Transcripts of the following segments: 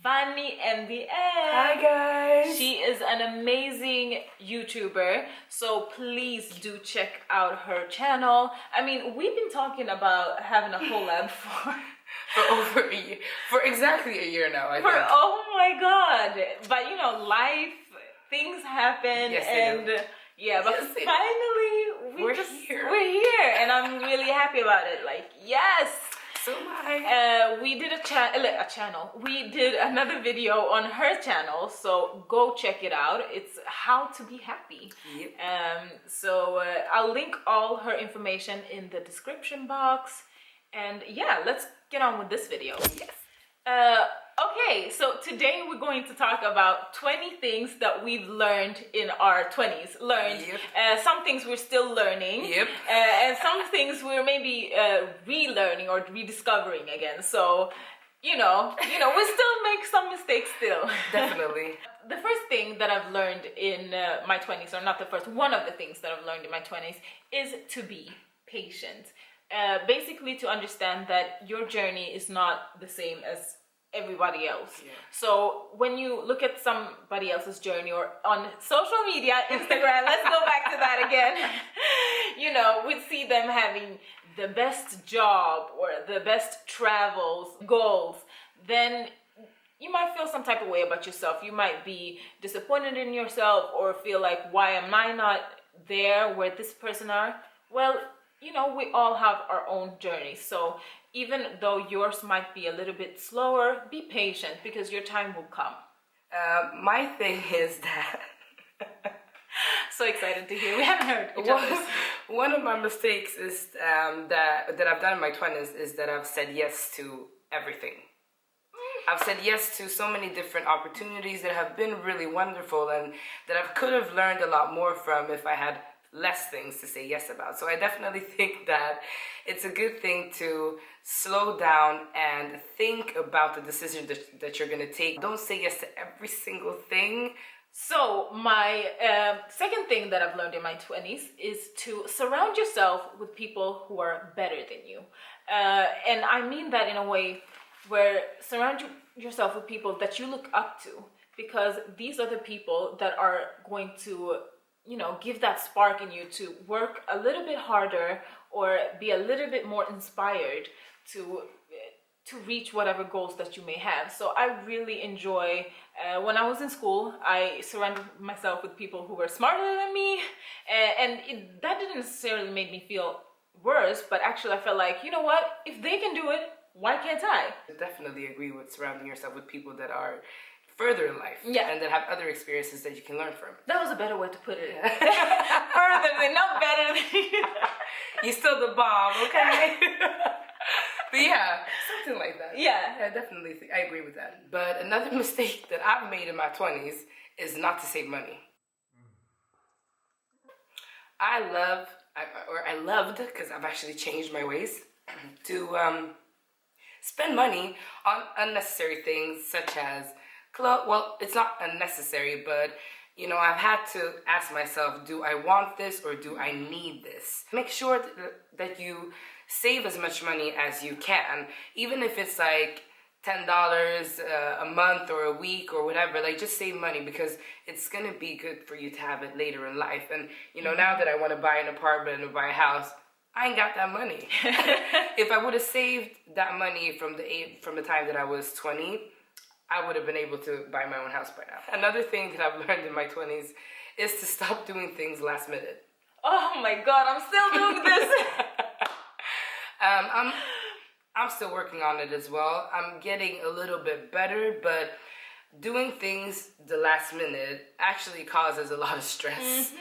Vanny MdM. Hi guys! She is an amazing YouTuber, so please do check out her channel. I mean, we've been talking about having a collab for over a year, for exactly a year now, I think. Oh my god! But you know, life, things happen, yes, and yeah, but yes, finally we're here. We're here, and I'm really happy about it. Like, yes. So am I. We did a channel. We did another video on her channel, so go check it out. It's how to be happy. Yep. So I'll link all her information in the description box. And yeah, let's get on with this video. Yes. Okay, so today we're going to talk about 20 things that we've learned in our 20s. Yep. Some things we're still learning. Yep. And some things we're maybe relearning or rediscovering again. So, you know, we still make some mistakes still. Definitely. The first thing that I've learned in my 20s, or not the first, one of the things that I've learned in my 20s is to be patient. Basically to understand that your journey is not the same as everybody else. Yeah. So when you look at somebody else's journey or on social media, Instagram, let's go back to that again. You know, we see them having the best job or the best travels, goals, then you might feel some type of way about yourself. You might be disappointed in yourself or feel like, why am I not there where this person are? Well, you know, we all have our own journey. So even though yours might be a little bit slower, be patient because your time will come. My thing is that... So excited to hear. We haven't heard each other's. One of my mistakes is that I've done in my 20s is that I've said yes to everything. I've said yes to so many different opportunities that have been really wonderful and that I could have learned a lot more from if I had less things to say yes about. So I definitely think that it's a good thing to slow down and think about the decision that you're going to take. Don't say yes to every single thing. So my second thing that I've learned in my 20s is to surround yourself with people who are better than you. And I mean that in a way where surround yourself with people that you look up to, because these are the people that are going to, you know, give that spark in you to work a little bit harder or be a little bit more inspired to reach whatever goals that you may have. So I really enjoy, when I was in school, I surrounded myself with people who were smarter than me, and that didn't necessarily make me feel worse, but actually I felt like, you know what, if they can do it, why can't I? I definitely agree with surrounding yourself with people that are further in life, yeah, and that have other experiences that you can learn from. That was a better way to put it. Further than, not better than you. You're still the bomb, okay? But yeah, something like that. Yeah. I definitely I agree with that. But another mistake that I've made in my 20s is not to save money. I loved, because I've actually changed my ways, to spend money on unnecessary things such as clothes. Well, it's not unnecessary, but you know, I've had to ask myself, do I want this or do I need this? Make sure that you save as much money as you can, even if it's like $10 a month or a week or whatever. Like, just save money because it's gonna be good for you to have it later in life. And you know, now that I want to buy an apartment or buy a house, I ain't got that money. If I would have saved that money from the time that I was 20, I would have been able to buy my own house by now. Another thing that I've learned in my 20s is to stop doing things last minute. Oh my God, I'm still doing this. I'm still working on it as well. I'm getting a little bit better, but doing things the last minute actually causes a lot of stress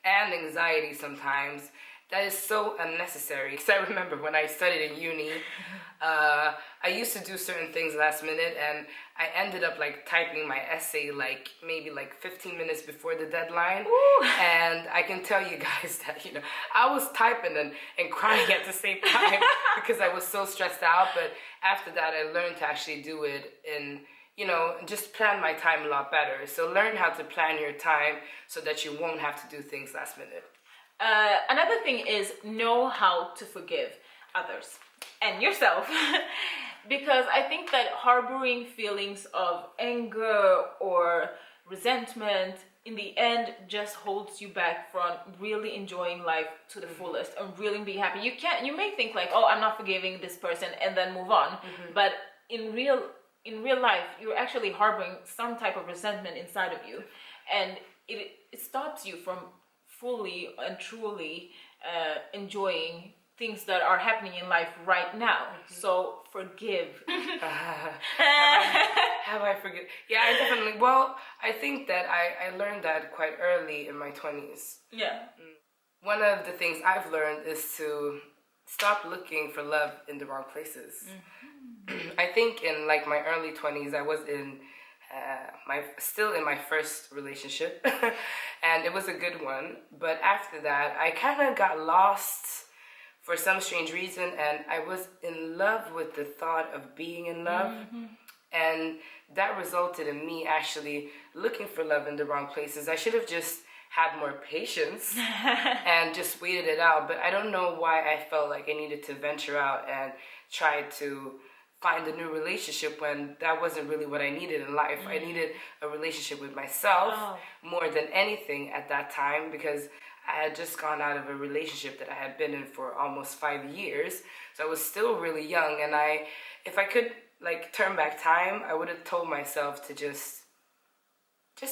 and anxiety sometimes. That is so unnecessary. Because I remember when I studied in uni, I used to do certain things last minute, and I ended up like typing my essay like maybe like 15 minutes before the deadline. Ooh. And I can tell you guys that, you know, I was typing and crying at the same time because I was so stressed out. But after that, I learned to actually do it and, you know, just plan my time a lot better. So learn how to plan your time so that you won't have to do things last minute. Another thing is know how to forgive others and yourself. because I think that harboring feelings of anger or resentment in the end just holds you back from really enjoying life to the fullest and really be happy. You may think like, oh, I'm not forgiving this person, and then move on. But in real life, you're actually harboring some type of resentment inside of you, and it stops you from fully and truly enjoying things that are happening in life right now. So forgive. Have I forget? Yeah, I definitely. Well, I think that I learned that quite early in my 20s. Yeah. One of the things I've learned is to stop looking for love in the wrong places. I think in like my early 20s, I was in still in my first relationship, and it was a good one. But after that, I kind of got lost for some strange reason, and I was in love with the thought of being in love. And that resulted in me actually looking for love in the wrong places. I should have just had more patience and just waited it out. But I don't know why I felt like I needed to venture out and try to find a new relationship when that wasn't really what I needed in life. I needed a relationship with myself more than anything at that time, because I had just gone out of a relationship that I had been in for almost 5 years. So I was still really young, and if I could like turn back time, I would have told myself to just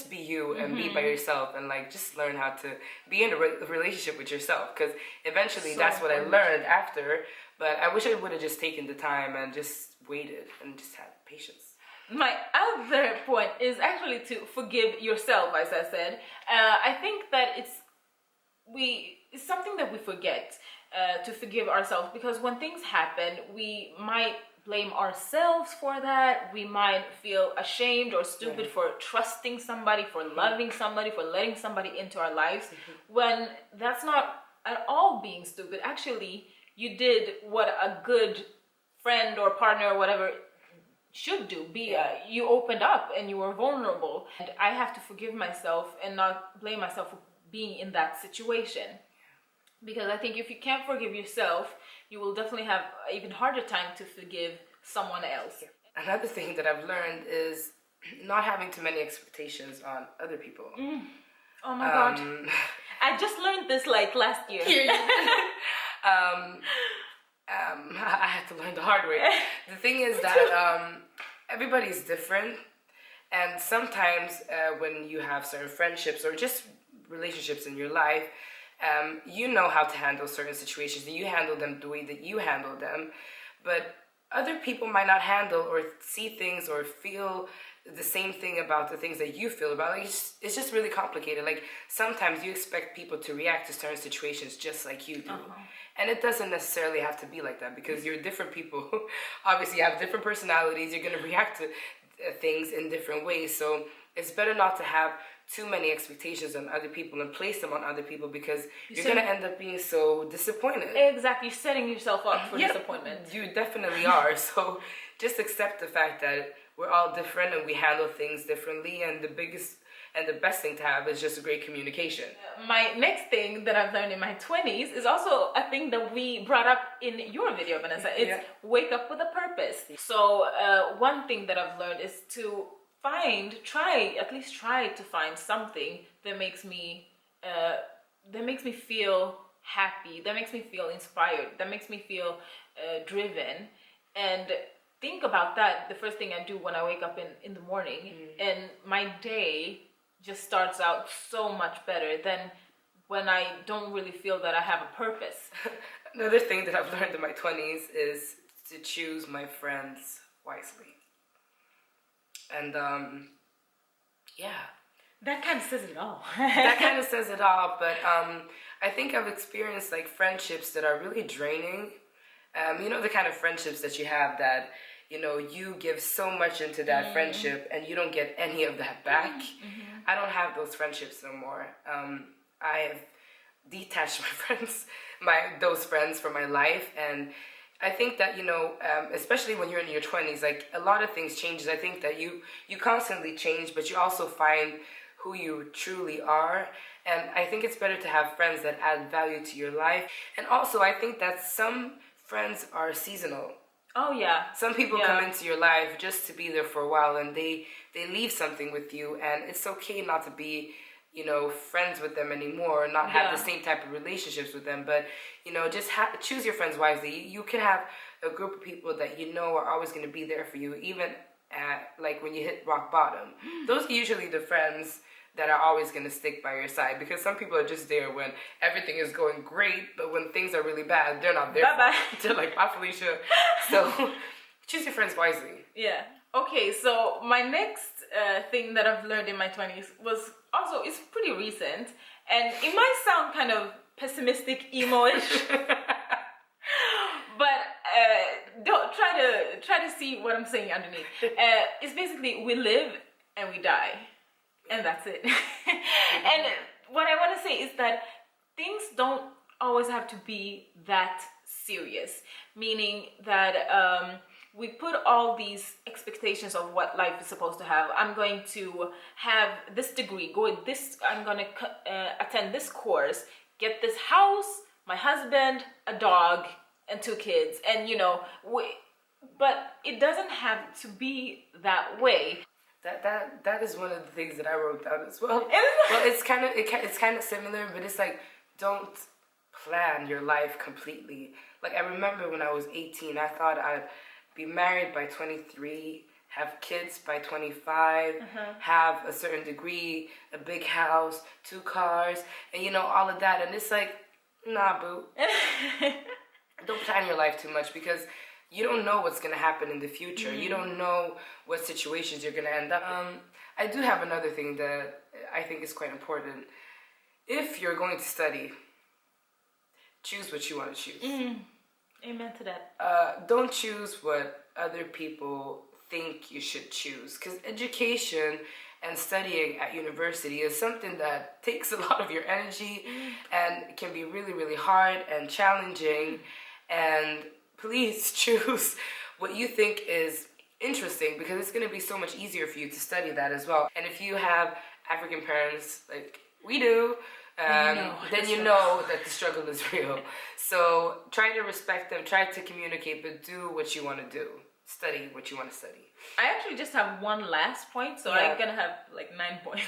be you and be by yourself, and like just learn how to be in a relationship with yourself, because eventually that's what I learned after. But I wish I would have just taken the time and just waited and just had patience. My other point is actually to forgive yourself, as I said. I think that it's something that we forget to forgive ourselves, because when things happen, we might blame ourselves for that. We might feel ashamed or stupid for trusting somebody, for loving somebody, for letting somebody into our lives, when that's not at all being stupid. Actually, you did what a good friend or partner or whatever should do. You opened up and you were vulnerable, and I have to forgive myself and not blame myself for being in that situation, because I think if you can't forgive yourself, you will definitely have an even harder time to forgive someone else. Another thing that I've learned is not having too many expectations on other people. Oh my god, I just learned this like last year. I had to learn the hard way. The thing is that everybody's different, and sometimes when you have certain friendships or just relationships in your life, you know how to handle certain situations, and you handle them the way that you handle them, but other people might not handle or see things or feel the same thing about the things that you feel about. Like it's just really complicated. Like sometimes you expect people to react to certain situations just like you do, and it doesn't necessarily have to be like that, because you're different people. Obviously you have different personalities, you're going to react to things in different ways, so it's better not to have too many expectations on other people and place them on other people, because you're going to end up being so disappointed. Exactly, you're setting yourself up for disappointment. You definitely are. So just accept the fact that we're all different and we handle things differently, and the biggest and the best thing to have is just a great communication. My next thing that I've learned in my 20s is also a thing that we brought up in your video, Vanessa. It's wake up with a purpose. So one thing that I've learned is to at least try to find something that makes me feel happy, that makes me feel inspired, that makes me feel driven, and think about that the first thing I do when I wake up in the morning, and my day just starts out so much better than when I don't really feel that I have a purpose. Another thing that I've learned in my 20s is to choose my friends wisely. And that kind of says it all. That kind of says it all. But I think I've experienced like friendships that are really draining. You know, the kind of friendships that you have that, you know, you give so much into that friendship and you don't get any of that back. I don't have those friendships no more. I have detached those friends from my life, and I think that, you know, especially when you're in your 20s, like a lot of things changes. I think that you constantly change, but you also find who you truly are. And I think it's better to have friends that add value to your life. And also, I think that some friends are seasonal. Oh yeah. Some people Yeah. come into your life just to be there for a while, and they leave something with you, and it's okay not to be, you know, friends with them anymore, not have the same type of relationships with them, but, you know, just choose your friends wisely. You can have a group of people that you know are always going to be there for you, even at, like, when you hit rock bottom. Those are usually the friends that are always going to stick by your side, because some people are just there when everything is going great, but when things are really bad, they're not there. Bye-bye. They're like, bye, Felicia. So choose your friends wisely. Yeah. Okay, so my next thing that I've learned in my 20s was also, it's pretty recent, and it might sound kind of pessimistic, emo-ish, but don't try to see what I'm saying underneath. It's basically, we live and we die, and that's it. And what I want to say is that things don't always have to be that serious, meaning that we put all these expectations of what life is supposed to have. I'm going to have this degree, I'm going to attend this course, get this house, my husband, a dog, and 2 kids, and you know, but it doesn't have to be that way. That is one of the things that I wrote down as well. Well, it's kind of similar, but it's like, don't plan your life completely. Like, I remember when I was 18, I thought I'd be married by 23, have kids by 25, have a certain degree, a big house, 2 cars, and you know, all of that. And it's like, nah, boo. Don't plan your life too much, because you don't know what's going to happen in the future. You don't know what situations you're going to end up in. I do have another thing that I think is quite important. If you're going to study, choose what you want to choose. Amen to that. Don't choose what other people think you should choose, because education and studying at university is something that takes a lot of your energy and can be really, really hard and challenging. And please choose what you think is interesting, because it's going to be so much easier for you to study that as well. And if you have African parents like we do, then you know that the struggle is real. So try to respect them, try to communicate, but do what you want to do. Study what you want to study. I actually just have one last point, so I'm gonna have like 9 points.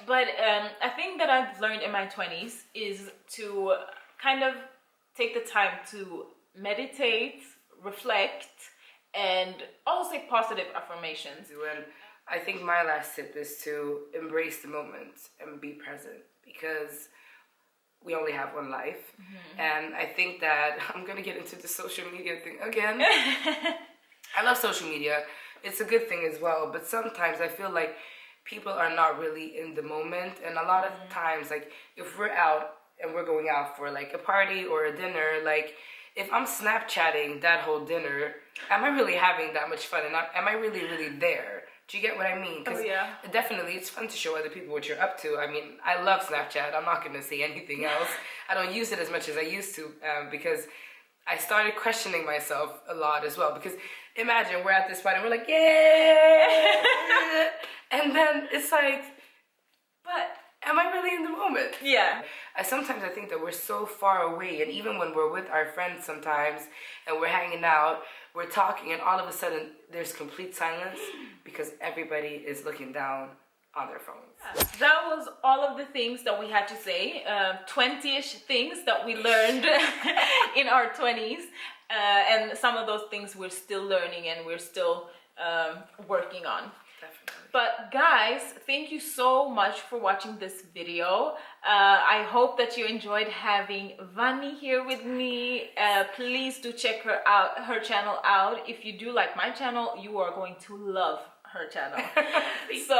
But a thing that I've learned in my 20s is to kind of take the time to meditate, reflect, and also say positive affirmations. And I think my last tip is to embrace the moment and be present, because we only have one life. And I think that I'm gonna get into the social media thing again. I love social media. It's a good thing as well, but sometimes I feel like people are not really in the moment. And a lot of times, like, if we're out and we're going out for like a party or a dinner, like, if I'm Snapchatting that whole dinner, am I really having that much fun? And am I really, really there? Do you get what I mean? Because definitely it's fun to show other people what you're up to. I mean, I love Snapchat. I'm not going to say anything else. I don't use it as much as I used to, because I started questioning myself a lot as well. Because imagine we're at this party and we're like, yeah! And then it's like, but am I really in the moment? Yeah. Sometimes I think that we're so far away, and even when we're with our friends sometimes and we're hanging out, we're talking, and all of a sudden there's complete silence because everybody is looking down on their phones. That was all of the things that we had to say, 20-ish things that we learned in our 20s, and some of those things we're still learning and we're still working on. Definitely. But guys, thank you so much for watching this video. I hope that you enjoyed having Vanny here with me. Please do check her channel out. If you do like my channel, you are going to love her channel. So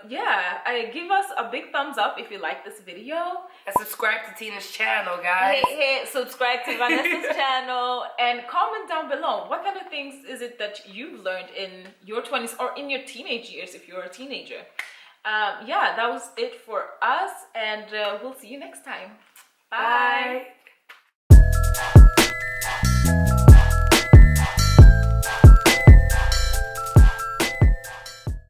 yeah, give us a big thumbs up if you like this video. And subscribe to Tina's channel, guys. Hey, subscribe to Vanessa's channel, and comment down below what kind of things is it that you've learned in your 20s or in your teenage years if you're a teenager. Yeah, that was it for us, and we'll see you next time. Bye.